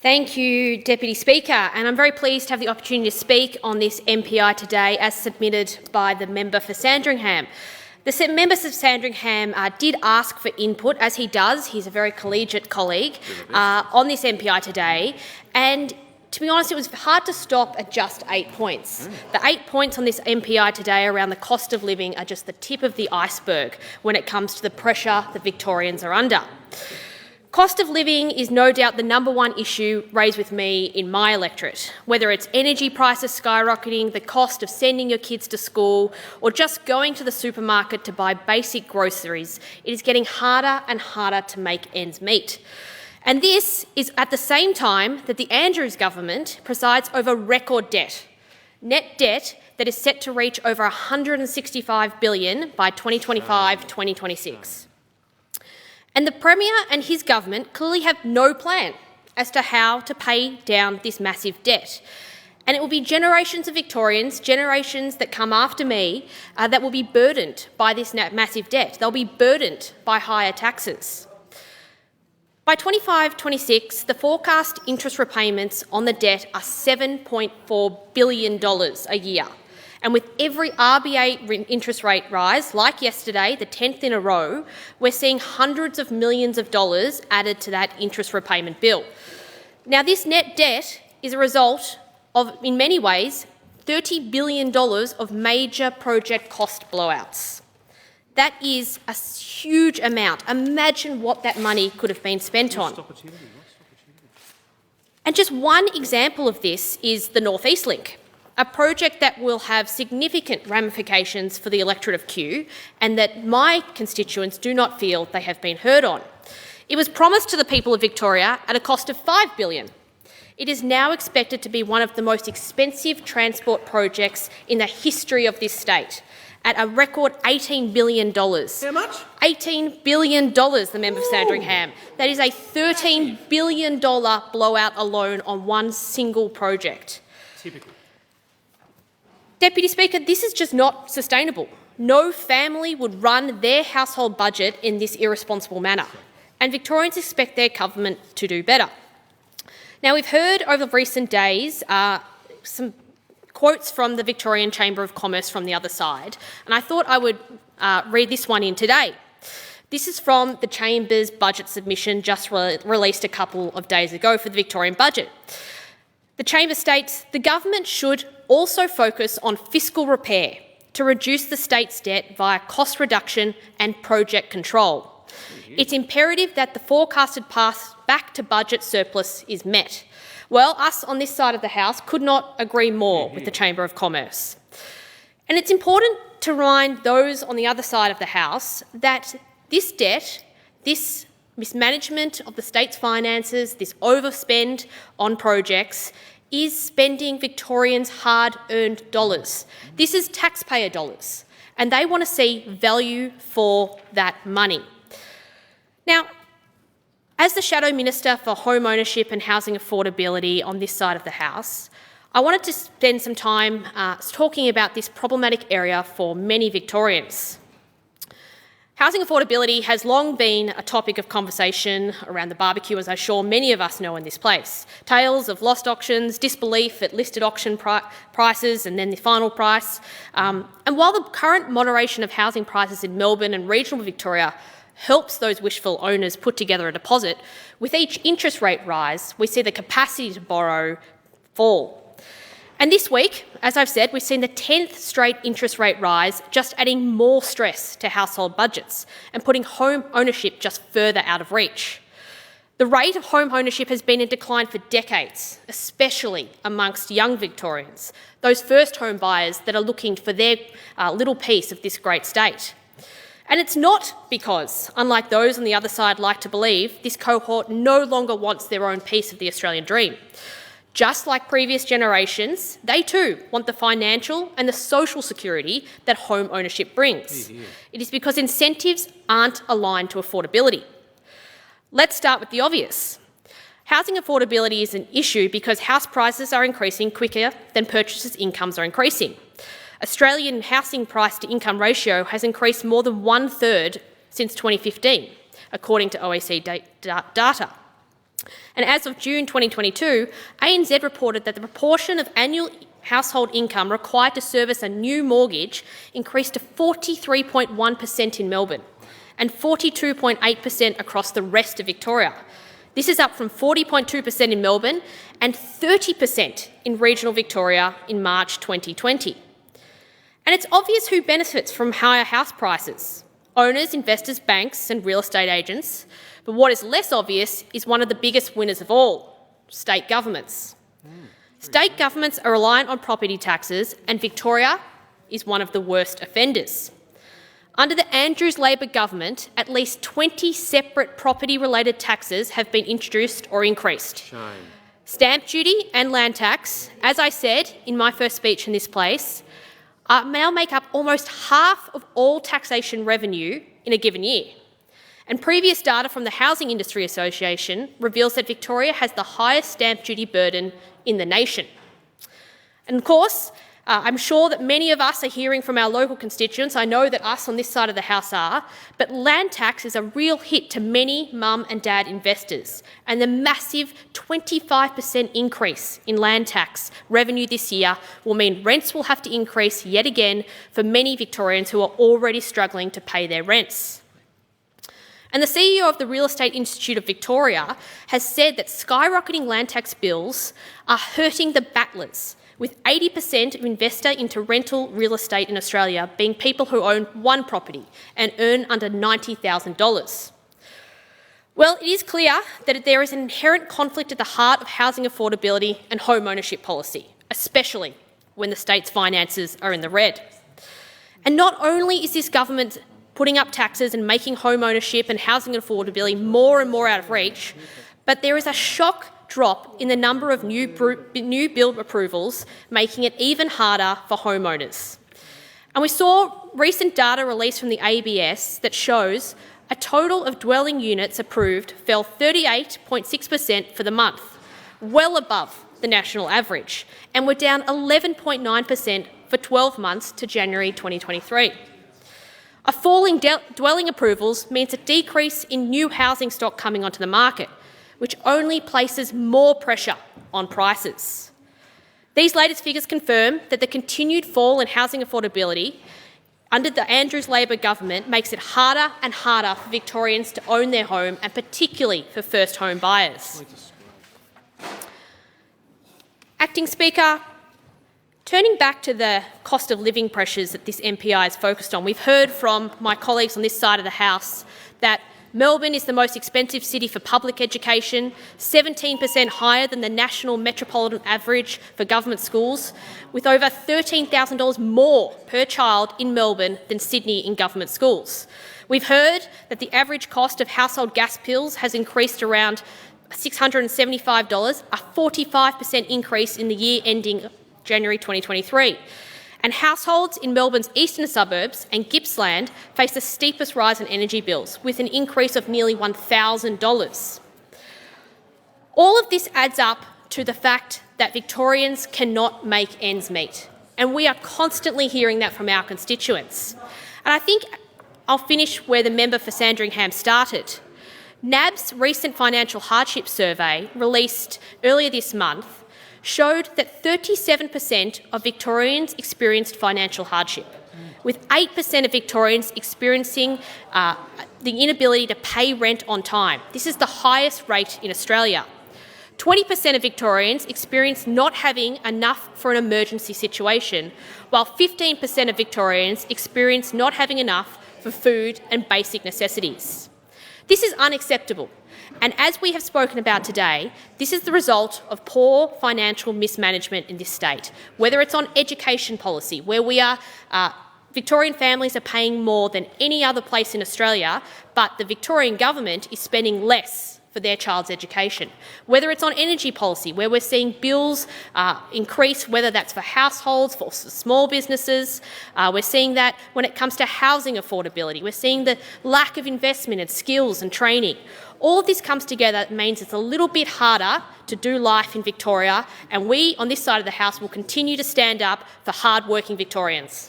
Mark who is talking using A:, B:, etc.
A: Thank you, Deputy Speaker, and I'm very pleased to have the opportunity to speak on this MPI today as submitted by the member for Sandringham. The member for Sandringham did ask for input, as he does, he's a very collegiate colleague, on this MPI today, and to be honest, it was hard to stop at just 8 points. The 8 points on this MPI today around the cost of living are just the tip of the iceberg when it comes to the pressure that Victorians are under. Cost of living is no doubt the number one issue raised with me in my electorate. Whether it's energy prices skyrocketing, the cost of sending your kids to school, or just going to the supermarket to buy basic groceries, it is getting harder and harder to make ends meet. And this is at the same time that the Andrews government presides over record debt, net debt that is set to reach over $165 billion by 2025-2026. And the Premier and his government clearly have no plan as to how to pay down this massive debt. And it will be generations of Victorians, generations that come after me, that will be burdened by this massive debt. They'll be burdened by higher taxes. By 25-26, the forecast interest repayments on the debt are $7.4 billion a year. And with every RBA interest rate rise, like yesterday, the 10th in a row, we're seeing hundreds of millions of dollars added to that interest repayment bill. Now, this net debt is a result of, in many ways, $30 billion of major project cost blowouts. That is a huge amount. Imagine what that money could have been spent on. And just one example of this is the North East Link, a project that will have significant ramifications for the electorate of Kew and that my constituents do not feel they have been heard on. It was promised to the people of Victoria at a cost of $5 billion. It is now expected to be one of the most expensive transport projects in the history of this state, at a record $18 billion.
B: How much?
A: $18 billion, the member for Sandringham. That is a $13 billion blowout alone on one single project.
B: Typical.
A: Deputy Speaker, this is just not sustainable. No family would run their household budget in this irresponsible manner, and Victorians expect their government to do better. Now, we've heard over recent days some quotes from the Victorian Chamber of Commerce from the other side, and I thought I would read this one in today. This is from the Chamber's budget submission just released a couple of days ago for the Victorian budget. The Chamber states, the government should also focus on fiscal repair to reduce the state's debt via cost reduction and project control. It's imperative that the forecasted path back to budget surplus is met. Well, us on this side of the House could not agree more with the Chamber of Commerce. And it's important to remind those on the other side of the House that this debt, this mismanagement of the state's finances, this overspend on projects, is spending Victorians' hard-earned dollars. This is taxpayer dollars, and they want to see value for that money. Now, as the Shadow Minister for Home Ownership and Housing Affordability on this side of the House, I wanted to spend some time talking about this problematic area for many Victorians. Housing affordability has long been a topic of conversation around the barbecue, as I'm sure many of us know in this place. Tales of lost auctions, disbelief at listed auction prices and then the final price. And while the current moderation of housing prices in Melbourne and regional Victoria helps those wishful owners put together a deposit, with each interest rate rise, we see the capacity to borrow fall. And this week, as I've said, we've seen the 10th straight interest rate rise, just adding more stress to household budgets and putting home ownership just further out of reach. The rate of home ownership has been in decline for decades, especially amongst young Victorians, those first home buyers that are looking for their little piece of this great state. And it's not because, unlike those on the other side like to believe, this cohort no longer wants their own piece of the Australian dream. Just like previous generations, they too want the financial and the social security that home ownership brings. It is because incentives aren't aligned to affordability. Let's start with the obvious. Housing affordability is an issue because house prices are increasing quicker than purchasers' incomes are increasing. Australian housing price to income ratio has increased more than 1/3 since 2015, according to OECD data. And as of June 2022, ANZ reported that the proportion of annual household income required to service a new mortgage increased to 43.1% in Melbourne and 42.8% across the rest of Victoria. This is up from 40.2% in Melbourne and 30% in regional Victoria in March 2020. And it's obvious who benefits from higher house prices: owners, investors, banks and real estate agents. But what is less obvious is one of the biggest winners of all: state governments. State governments are reliant on property taxes, and Victoria is one of the worst offenders. Under the Andrews Labor government, at least 20 separate property-related taxes have been introduced or increased.
B: Shame.
A: Stamp duty and land tax, as I said in my first speech in this place, now make up almost half of all taxation revenue in a given year. And previous data from the Housing Industry Association reveals that Victoria has the highest stamp duty burden in the nation. And of course, I'm sure that many of us are hearing from our local constituents. I know that us on this side of the House are, but land tax is a real hit to many mum and dad investors, and the massive 25% increase in land tax revenue this year will mean rents will have to increase yet again for many Victorians who are already struggling to pay their rents. And the CEO of the Real Estate Institute of Victoria has said that skyrocketing land tax bills are hurting the battlers, with 80% of investor into rental real estate in Australia being people who own one property and earn under $90,000. Well, it is clear that there is an inherent conflict at the heart of housing affordability and home ownership policy, especially when the state's finances are in the red. And not only is this government putting up taxes and making home ownership and housing affordability more and more out of reach, but there is a shock drop in the number of new build approvals, making it even harder for homeowners. And we saw recent data released from the ABS that shows a total of dwelling units approved fell 38.6% for the month, well above the national average, and were down 11.9% for 12 months to January 2023. A fall in dwelling approvals means a decrease in new housing stock coming onto the market, which only places more pressure on prices. These latest figures confirm that the continued fall in housing affordability under the Andrews Labor government makes it harder and harder for Victorians to own their home, and particularly for first home buyers. Acting Speaker, turning back to the cost of living pressures that this MPI is focused on, we've heard from my colleagues on this side of the House that Melbourne is the most expensive city for public education, 17% higher than the national metropolitan average for government schools, with over $13,000 more per child in Melbourne than Sydney in government schools. We've heard that the average cost of household gas bills has increased around $675, a 45% increase in the year ending January 2023. And households in Melbourne's eastern suburbs and Gippsland face the steepest rise in energy bills, with an increase of nearly $1,000. All of this adds up to the fact that Victorians cannot make ends meet, and we are constantly hearing that from our constituents. And I think I'll finish where the member for Sandringham started. NAB's recent financial hardship survey, released earlier this month, showed that 37% of Victorians experienced financial hardship, with 8% of Victorians experiencing the inability to pay rent on time. This is the highest rate in Australia. 20% of Victorians experience not having enough for an emergency situation, while 15% of Victorians experience not having enough for food and basic necessities. This is unacceptable. And as we have spoken about today, this is the result of poor financial mismanagement in this state, whether it's on education policy, where Victorian families are paying more than any other place in Australia, but the Victorian government is spending less for their child's education. Whether it's on energy policy, where we're seeing bills increase, whether that's for households, for small businesses. We're seeing that when it comes to housing affordability. We're seeing the lack of investment in skills and training. All of this comes together means it's a little bit harder to do life in Victoria, and we on this side of the House will continue to stand up for hard-working Victorians.